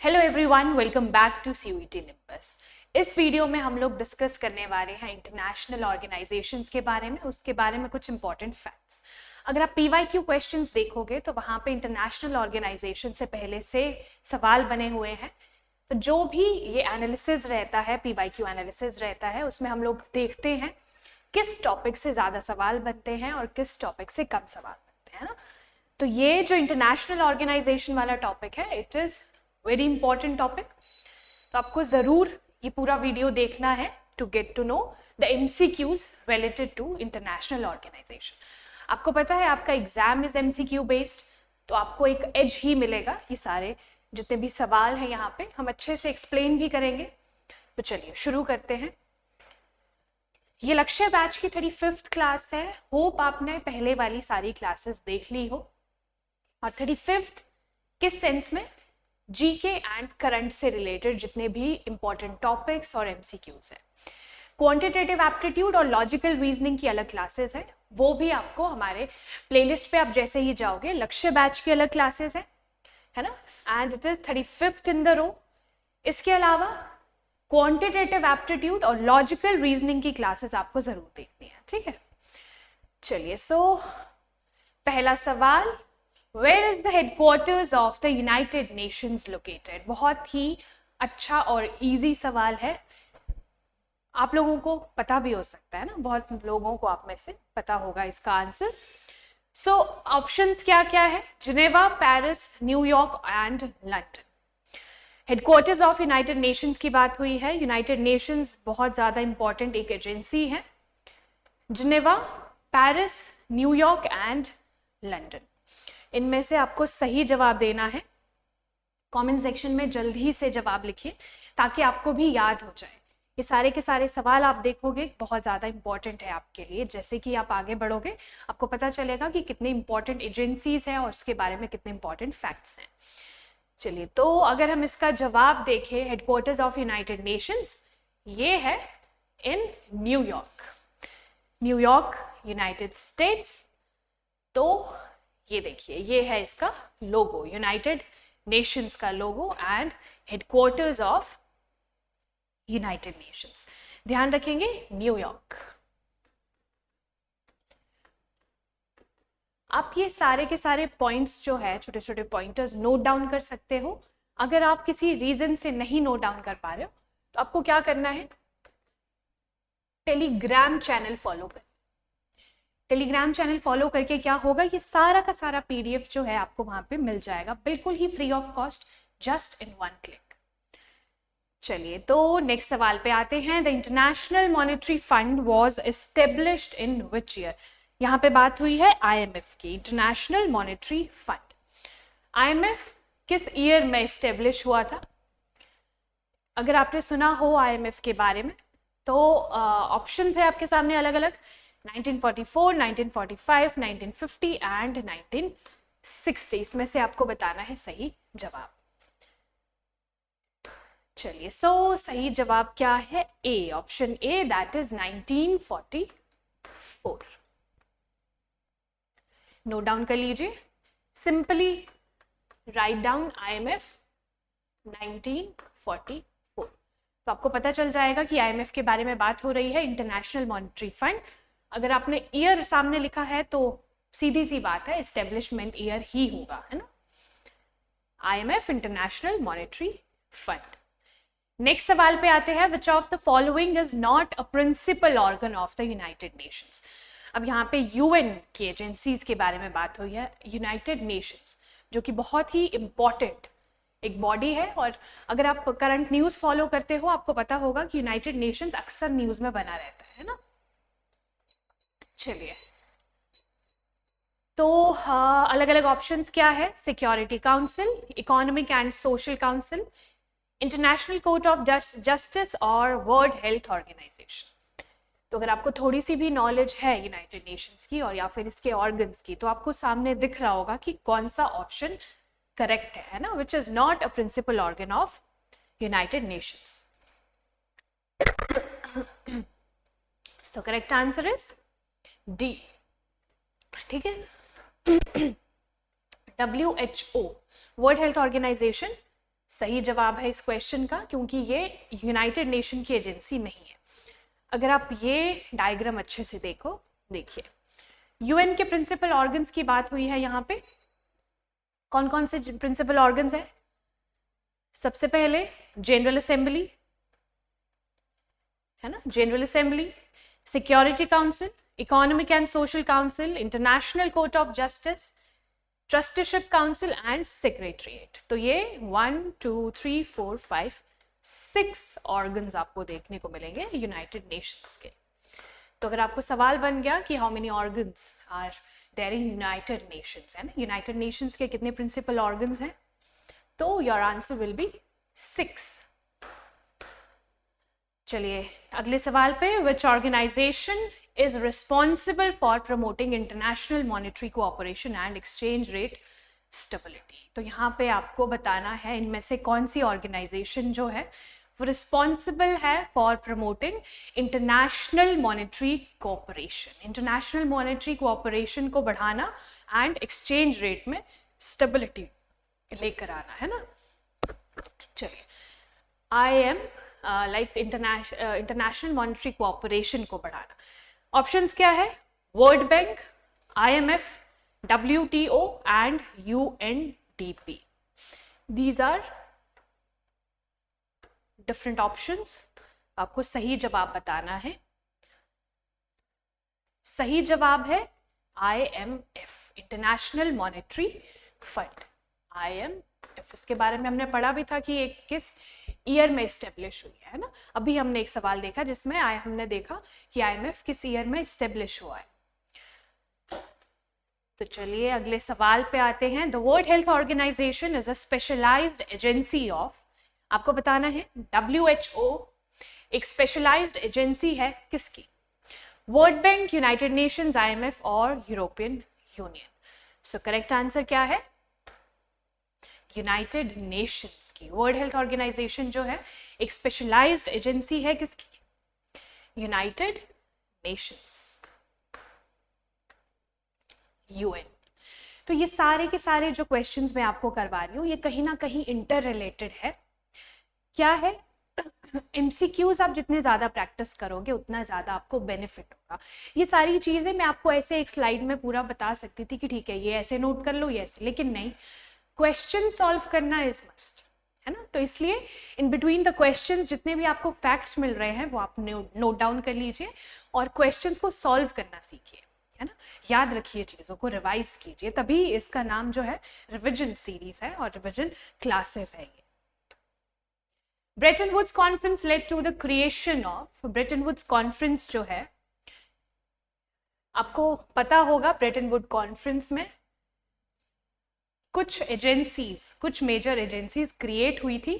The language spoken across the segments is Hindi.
Hello everyone, welcome back to CUET Nimbus. इस वीडियो में हम लोग डिस्कस करने वाले हैं इंटरनेशनल ऑर्गेनाइजेशंस के बारे में, उसके बारे में कुछ इंपॉर्टेंट फैक्ट्स। अगर आप पीवाईक्यू क्वेश्चंस देखोगे तो वहाँ पे इंटरनेशनल ऑर्गेनाइजेशन से पहले से सवाल बने हुए हैं। तो जो भी ये एनालिसिस रहता है, पीवाईक्यू एनालिसिस रहता है, उसमें हम लोग देखते हैं किस टॉपिक से ज़्यादा सवाल बनते हैं और किस टॉपिक से कम सवाल बनते हैं ना। तो ये जो इंटरनेशनल ऑर्गेनाइजेशन वाला टॉपिक है, it is very important topic. तो आपको ज़रूर ये पूरा वीडियो देखना है to get to know the MCQs related to international organisation. आपको पता है आपका एग्जाम इज MCQ बेस्ड, तो आपको एक एज ही मिलेगा। ये सारे जितने भी सवाल हैं यहाँ पे हम अच्छे से एक्सप्लेन भी करेंगे। तो चलिए शुरू करते हैं। ये लक्ष्य बैच की 35th क्लास है। होप आपने पहले वाली सारी क्लासेस देख ली हो। और 35th किस सेंस में? जीके एंड करंट से रिलेटेड जितने भी इंपॉर्टेंट टॉपिक्स और MCQs हैं। क्वांटिटेटिव एप्टीट्यूड और लॉजिकल रीजनिंग की अलग क्लासेस हैं, वो भी आपको हमारे प्लेलिस्ट पे आप जैसे ही जाओगे, लक्ष्य बैच की अलग क्लासेस हैं, है ना। And it is 35th in the row. इसके अलावा क्वांटिटेटिव एप्टीट्यूड और लॉजिकल रीजनिंग की क्लासेस आपको जरूर देखनी है, ठीक है। चलिए, सो पहला सवाल, Where is the headquarters of the United Nations located? बहुत ही अच्छा और इजी सवाल है। आप लोगों को पता भी हो सकता है ना, बहुत लोगों को आप में से पता होगा इसका आंसर। सो ऑप्शंस क्या क्या है? Geneva, Paris, New York and London. Headquarters of United Nations की बात हुई है। यूनाइटेड नेशंस बहुत ज़्यादा इंपॉर्टेंट एक एजेंसी है। Geneva, Paris, New York and London. इनमें से आपको सही जवाब देना है। कमेंट सेक्शन में जल्दी से जवाब लिखिए ताकि आपको भी याद हो जाए। ये सारे के सारे सवाल आप देखोगे बहुत ज़्यादा इंपॉर्टेंट है आपके लिए। जैसे कि आप आगे बढ़ोगे आपको पता चलेगा कि कितने इंपॉर्टेंट एजेंसीज हैं और उसके बारे में कितने इंपॉर्टेंट फैक्ट्स हैं। चलिए, तो अगर हम इसका जवाब देखें, हेडक्वार्टर्स ऑफ यूनाइटेड नेशंस, ये है in New York. New York, United states. तो ये देखिए, ये है इसका लोगो, यूनाइटेड नेशंस का logo and headquarters of United Nations. ध्यान रखेंगे, न्यूयॉर्क। आप ये सारे के सारे पॉइंट्स जो है, छोटे छोटे पॉइंटर्स नोट डाउन कर सकते हो। अगर आप किसी रीजन से नहीं नोट डाउन कर पा रहे हो तो आपको क्या करना है, टेलीग्राम चैनल फॉलो कर। टेलीग्राम चैनल फॉलो करके क्या होगा, ये सारा का सारा PDF जो है आपको वहां पे मिल जाएगा, बिल्कुल ही free of cost, just in one click. चलिए, तो नेक्स्ट सवाल पे आते हैं। The international monetary fund was established in which year? यहाँ पे बात हुई है IMF की, इंटरनेशनल मॉनेटरी फंड। IMF किस ईयर में एस्टेब्लिश हुआ था? अगर आपने सुना हो IMF के बारे में तो ऑप्शंस है आपके सामने अलग अलग, 1944, 1945, 1950 एंड 1960। इसमें से आपको बताना है सही जवाब। चलिए, सो सही जवाब क्या है? A, option A, that is 1944। Note down कर लीजिए, सिंपली राइट डाउन IMF 1944। तो आपको पता चल जाएगा कि IMF के बारे में बात हो रही है, इंटरनेशनल मॉनेटरी फंड। अगर आपने ईयर सामने लिखा है तो सीधी सी बात है, एस्टेब्लिशमेंट ईयर ही होगा, है ना। IMF, international monetary fund. Next सवाल पे आते हैं, which of the following is not a principal organ of the United Nations? अब यहाँ पे UN की एजेंसीज के बारे में बात हुई है। यूनाइटेड नेशंस जो कि बहुत ही इंपॉर्टेंट एक बॉडी है, और अगर आप करंट न्यूज फॉलो करते हो आपको पता होगा कि यूनाइटेड नेशंस अक्सर न्यूज में बना रहता है ना। चलिए, तो अलग अलग ऑप्शंस क्या है? Security council, economic and social council, international court of justice और वर्ल्ड हेल्थ ऑर्गेनाइजेशन। तो अगर आपको थोड़ी सी भी नॉलेज है यूनाइटेड नेशंस की और या फिर इसके ऑर्गन्स की, तो आपको सामने दिख रहा होगा कि कौन सा ऑप्शन करेक्ट है ना, which is not a principal organ of United Nations. So correct answer is D, ठीक है। WHO, वर्ल्ड हेल्थ ऑर्गेनाइजेशन, सही जवाब है इस क्वेश्चन का, क्योंकि ये यूनाइटेड नेशन की एजेंसी नहीं है। अगर आप ये डायग्राम अच्छे से देखो, देखिए यूएन के प्रिंसिपल ऑर्गन्स की बात हुई है यहाँ पे। कौन कौन से प्रिंसिपल ऑर्गन्स है? सबसे पहले जनरल असेंबली है ना, general assembly, security council, economic and social council, international court of justice, trusteeship council and secretariat. तो ये 1 2 3 4 5 6 ऑर्गन्स आपको देखने को मिलेंगे यूनाइटेड नेशंस के। तो अगर आपको सवाल बन गया कि how many organs are there in United Nations, है ना, यूनाइटेड नेशंस के कितने प्रिंसिपल ऑर्गन्स हैं, तो योर आंसर विल बी 6। चलिए अगले सवाल पे, विच organisation is responsible for promoting international monetary cooperation and exchange rate stability। तो यहाँ पे आपको बताना है इनमें से कौन सी ऑर्गेनाइजेशन जो है वो रिस्पॉन्सिबल है for promoting international monetary cooperation, international monetary cooperation को बढ़ाना एंड एक्सचेंज रेट में स्टेबिलिटी लेकर आना, है ना। चलिए IM like international monetary cooperation को बढ़ाना। ऑप्शंस क्या है? World Bank, IMF, WTO and UNDP। These are different options, आपको सही जवाब बताना है। सही जवाब है IMF, international monetary fund, IMF। इसके बारे में हमने पढ़ा भी था कि ये किस ईयर में स्टेब्लिश हुई है ना। अभी हमने एक सवाल देखा जिसमें हमने देखा कि IMF किस ईयर में स्टेब्लिश हुआ है। तो चलिए अगले सवाल पे आते हैं। The World Health Organisation is a specialised agency of, आपको बताना है WHO एक स्पेशलाइज्ड एजेंसी है किसकी? World Bank, United Nations, IMF और European Union. So correct answer क्या है? यूनाइटेड नेशंस की। वर्ल्ड हेल्थ ऑर्गेनाइजेशन जो है एक स्पेशलाइज्ड एजेंसी है किसकी? United Nations, UN। तो ये सारे के सारे जो क्वेश्चंस मैं आपको करवा रही हूँ ये कहीं ना कहीं इंटर रिलेटेड है। क्या है? MCQs आप जितने ज्यादा प्रैक्टिस करोगे उतना ज्यादा आपको बेनिफिट होगा। ये सारी चीजें मैं आपको ऐसे एक स्लाइड में पूरा बता सकती थी कि ठीक है ये ऐसे नोट कर लो, ये ऐसे, लेकिन नहीं, क्वेश्चन सॉल्व करना इज मस्ट, है ना। तो इसलिए इन बिटवीन द क्वेश्चंस जितने भी आपको फैक्ट्स मिल रहे हैं वो आप नोट डाउन कर लीजिए और क्वेश्चंस को सॉल्व करना सीखिए, है ना। याद रखिए चीज़ों को, रिवाइज कीजिए, तभी इसका नाम जो है रिविजन सीरीज है और रिविजन क्लासेस है ये। Bretton Woods conference led to the creation of, Bretton Woods conference जो है आपको पता होगा, ब्रेटन वुड कॉन्फ्रेंस में कुछ एजेंसीज, कुछ मेजर एजेंसीज क्रिएट हुई थी।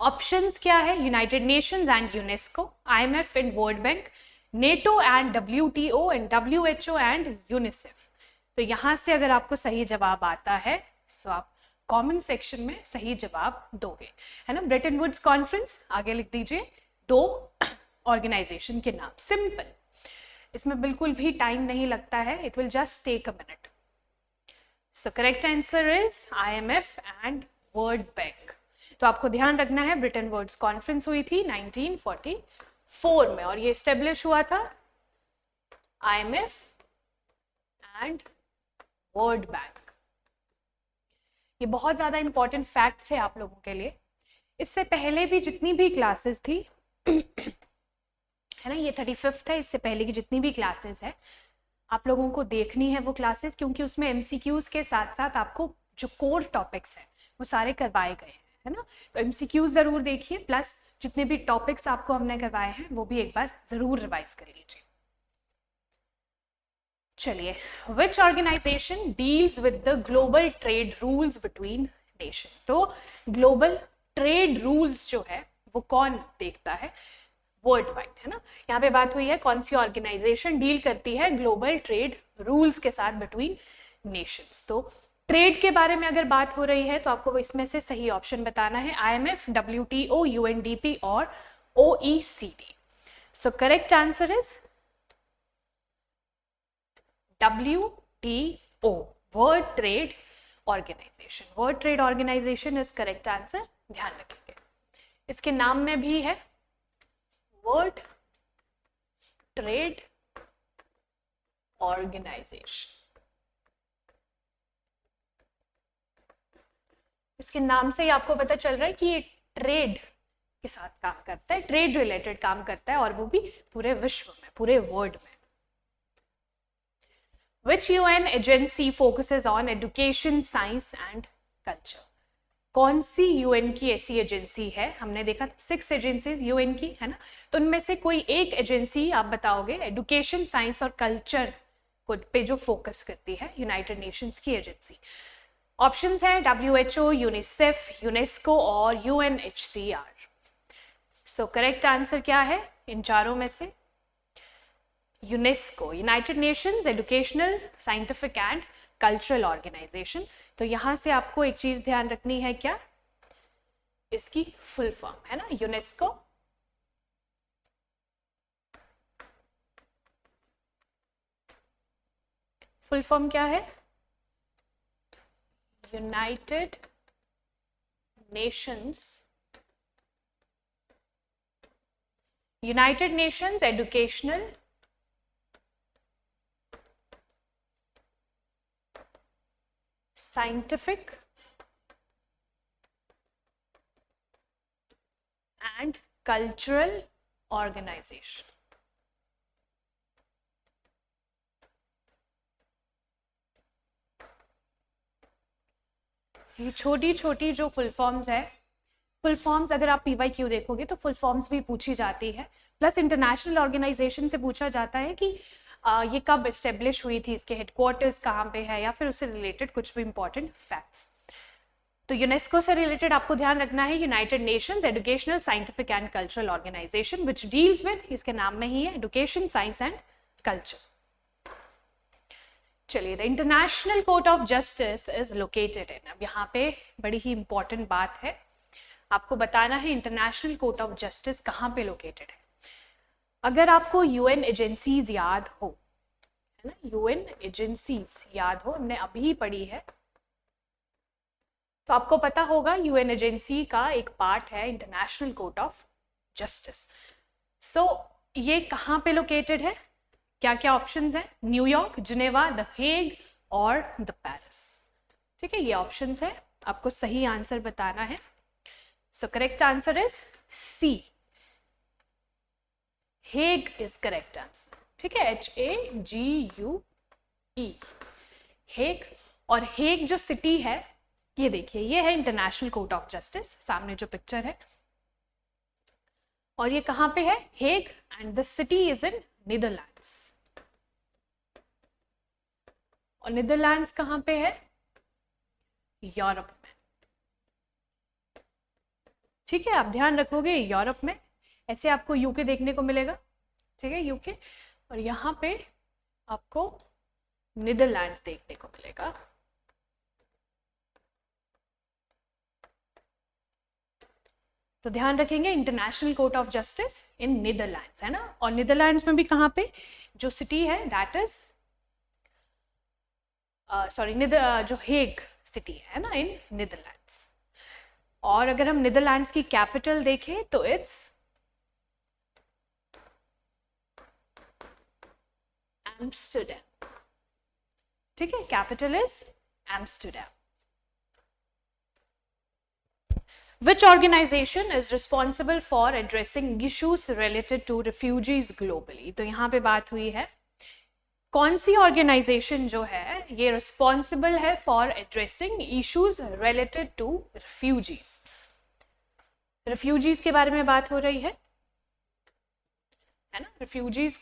ऑप्शंस क्या है? United Nations and UNESCO, IMF and world bank, NATO and WTO and WHO and UNICEF. तो यहां से अगर आपको सही जवाब आता है तो आप कमेंट सेक्शन में सही जवाब दोगे, है ना। ब्रेटन वुड्स कॉन्फ्रेंस, आगे लिख दीजिए 2 ऑर्गेनाइजेशन के नाम, सिंपल, इसमें बिल्कुल भी टाइम नहीं लगता है, it will just take a minute. So correct answer is IMF and World Bank। तो आपको ध्यान रखना है ब्रिटेन वुड्स कॉन्फ्रेंस हुई थी 1944 में और ये एस्टेब्लिश हुआ था IMF एंड वर्ल्ड बैंक। ये बहुत ज्यादा इंपॉर्टेंट फैक्ट्स है आप लोगों के लिए। इससे पहले भी जितनी भी क्लासेस थी है ना, ये 35th है, इससे पहले की जितनी भी क्लासेस है आप लोगों को देखनी है वो क्लासेस, क्योंकि उसमें MCQs के साथ साथ आपको जो कोर टॉपिक्स हैं वो सारे करवाए गए हैं, है ना। तो MCQs जरूर देखिए, प्लस जितने भी टॉपिक्स आपको हमने करवाए हैं वो भी एक बार जरूर रिवाइज कर लीजिए। चलिए, which organisation deals with the global trade rules between nation. तो ग्लोबल ट्रेड रूल्स जो है वो कौन देखता है? वर्ल्ड वाइड, है ना। यहाँ पे बात हुई है कौन सी ऑर्गेनाइजेशन डील करती है ग्लोबल ट्रेड रूल्स के साथ बिटवीन नेशंस। तो ट्रेड के बारे में अगर बात हो रही है तो आपको इसमें से सही ऑप्शन बताना है IMF, WTO, UNDP और OECD। So correct answer is WTO, world trade organization, world trade organization is correct answer, ध्यान रखेंगे। इसके नाम में भी है वर्ल्ड ट्रेड ऑर्गेनाइजेशन। इसके नाम से ही आपको पता चल रहा है कि ये ट्रेड के साथ काम करता है, ट्रेड रिलेटेड काम करता है, और वो भी पूरे विश्व में, पूरे वर्ल्ड में। Which UN agency focuses on education, science and culture? कौन सी यूएन की ऐसी एजेंसी है? हमने देखा 6 एजेंसीज यूएन की है ना, तो उनमें से कोई एक एजेंसी आप बताओगे एजुकेशन, साइंस और कल्चर को पे जो फोकस करती है, यूनाइटेड नेशंस की एजेंसी। ऑप्शंस हैं WHO, यूनिसेफ, यूनेस्को और UNHCR। सो करेक्ट आंसर क्या है इन चारों में से? UNESCO, united nations educational, scientific and cultural organization. तो यहां से आपको एक चीज ध्यान रखनी है, क्या? इसकी फुल फॉर्म है ना, यूनेस्को। फुल फॉर्म क्या है? United Nations, United nations educational, scientific and cultural organization। ये छोटी छोटी जो फुल फॉर्म्स है, फुल फॉर्म्स अगर आप PYQ देखोगे तो फुल फॉर्म्स भी पूछी जाती है, प्लस इंटरनेशनल ऑर्गेनाइजेशन से पूछा जाता है कि ये कब एस्टेब्लिश हुई थी, इसके हेडक्वार्टर्स कहाँ पे है, या फिर उससे रिलेटेड कुछ भी इंपॉर्टेंट फैक्ट्स। तो यूनेस्को से रिलेटेड आपको ध्यान रखना है United nations educational, scientific and cultural organization which deals with, इसके नाम में ही है, एजुकेशन, साइंस एंड कल्चर। चलिए, the international court of justice is located in, अब यहाँ पे बड़ी ही इंपॉर्टेंट बात है, आपको बताना है इंटरनेशनल कोर्ट ऑफ जस्टिस कहाँ पे लोकेटेड है। अगर आपको यूएन एजेंसीज याद हो, है ना, यूएन एजेंसीज याद हो, हमने अभी पढ़ी है, तो आपको पता होगा यूएन एजेंसी का एक पार्ट है इंटरनेशनल कोर्ट ऑफ जस्टिस। सो ये कहाँ पे लोकेटेड है? क्या क्या ऑप्शंस हैं? न्यूयॉर्क, जिनेवा, द हेग और द पेरिस। ठीक है, ये ऑप्शंस है, आपको सही आंसर बताना है। So correct answer is C, Hague is correct answer. ठीक है, HAGUE, हेग। और हेग जो सिटी है, ये देखिए, ये है इंटरनेशनल कोर्ट ऑफ जस्टिस, सामने जो पिक्चर है, और ये कहाँ पे है? Hague, and the city is in Netherlands. और नीदरलैंड्स कहाँ पे है? यूरोप में। ठीक है, आप ध्यान रखोगे यूरोप में, ऐसे आपको यूके देखने को मिलेगा, ठीक है, यूके, और यहाँ पे आपको नीदरलैंड्स देखने को मिलेगा। तो ध्यान रखेंगे international court of justice in Netherlands, है ना, और नीदरलैंड्स में भी कहाँ पे जो सिटी है दैट इज जो हेग सिटी है ना, इन नीदरलैंड्स। और अगर हम नीदरलैंड्स की कैपिटल देखें तो इट्स एम्स्टरडैम। ठीक है, capital is Amsterdam. Which organization is responsible for addressing issues related to refugees globally? तो यहाँ पे बात हुई है, कौन सी ऑर्गेनाइजेशन जो है ये रिस्पॉन्सिबल है for addressing issues related to refugees. Refugees के बारे में बात हो रही है ना, रिफ्यूजीज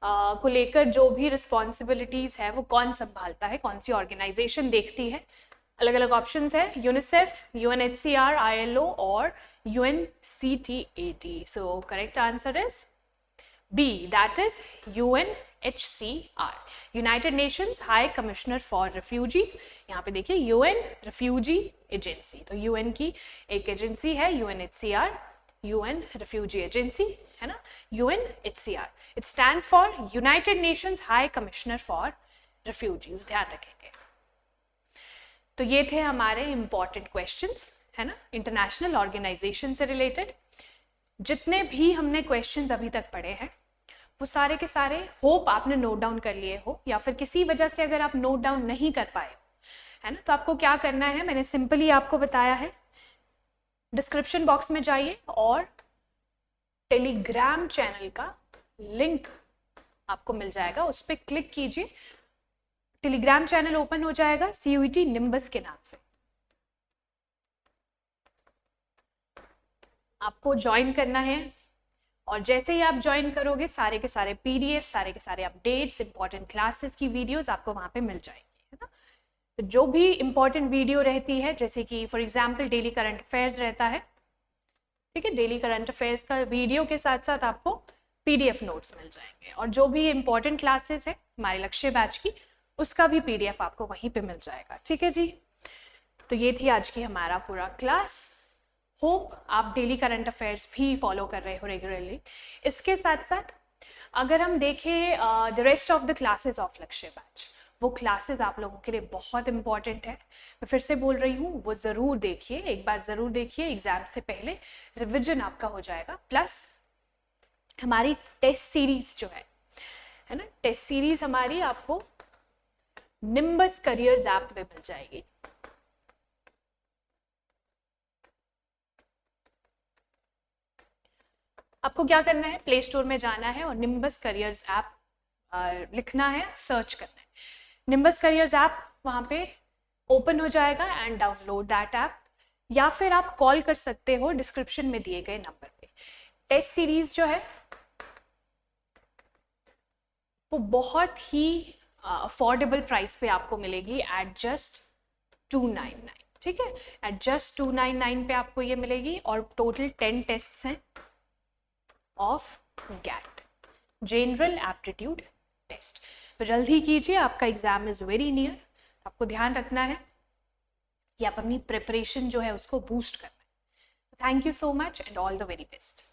को लेकर जो भी रिस्पॉन्सिबिलिटीज है वो कौन संभालता है, कौन सी ऑर्गेनाइजेशन देखती है? अलग अलग ऑप्शंस है, यूनिसेफ, UNHCR, ILO और UNCTAD। So correct answer is B, that is UNHCR, United Nations high commissioner for refugees. यहाँ पे देखिए UN रिफ्यूजी एजेंसी, तो UN की एक एजेंसी है UNHCR, UN रिफ्यूजी एजेंसी, है ना, UNHCR, it stands for United Nations high commissioner for refugees, ध्यान रखेंगे। तो ये थे हमारे इम्पॉर्टेंट क्वेश्चंस, है ना, इंटरनेशनल ऑर्गेनाइजेशन से रिलेटेड। जितने भी हमने क्वेश्चंस अभी तक पढ़े हैं वो सारे के सारे होप आपने नोट डाउन कर लिए हो, या फिर किसी वजह से अगर आप नोट डाउन नहीं कर पाए, है ना, तो आपको क्या करना है, मैंने सिंपली आपको बताया है। डिस्क्रिप्शन बॉक्स में जाइए और टेलीग्राम चैनल का लिंक आपको मिल जाएगा, उस पर क्लिक कीजिए, टेलीग्राम चैनल ओपन हो जाएगा CUET निम्बस के नाम से। आपको ज्वाइन करना है और जैसे ही आप ज्वाइन करोगे सारे के सारे PDF, सारे के सारे अपडेट्स, इंपॉर्टेंट क्लासेस की वीडियोस आपको वहाँ पे मिल जाएंगी, है ना। तो जो भी इंपॉर्टेंट वीडियो रहती है, जैसे कि for example daily current affairs रहता है, ठीक है, डेली करंट अफेयर्स का वीडियो के साथ साथ आपको PDF नोट्स मिल जाएंगे, और जो भी इंपॉर्टेंट क्लासेस है हमारे लक्ष्य बैच की, उसका भी PDF आपको वहीं पे मिल जाएगा, ठीक है जी। तो ये थी आज की हमारा पूरा क्लास। होप आप डेली करंट अफेयर्स भी फॉलो कर रहे हो रेगुलरली। इसके साथ साथ अगर हम देखें the rest of the classes of लक्ष्य बैच, वो क्लासेस आप लोगों के लिए बहुत इंपॉर्टेंट है। मैं फिर से बोल रही हूँ, वो ज़रूर देखिए, एक बार ज़रूर देखिए, एग्जाम से पहले रिविजन आपका हो जाएगा। प्लस हमारी टेस्ट सीरीज जो है ना, टेस्ट सीरीज हमारी आपको निम्बस करियर्स ऐप में मिल जाएगी। आपको क्या करना है, प्ले स्टोर में जाना है और निम्बस करियर्स ऐप लिखना है, सर्च करना है निम्बस करियर्स ऐप, वहाँ पे ओपन हो जाएगा एंड डाउनलोड दैट ऐप, या फिर आप कॉल कर सकते हो डिस्क्रिप्शन में दिए गए नंबर पे। टेस्ट सीरीज जो है वो बहुत ही अफोर्डेबल प्राइस पे आपको मिलेगी एट जस्ट 299, ठीक है, एट जस्ट 299 पे आपको ये मिलेगी, और टोटल 10 टेस्ट्स हैं of GAT, general aptitude test. तो जल्दी कीजिए, आपका एग्जाम इज वेरी नियर। आपको ध्यान रखना है कि आप अपनी प्रिपरेशन जो है उसको बूस्ट करना है। Thank you so much and all the very best.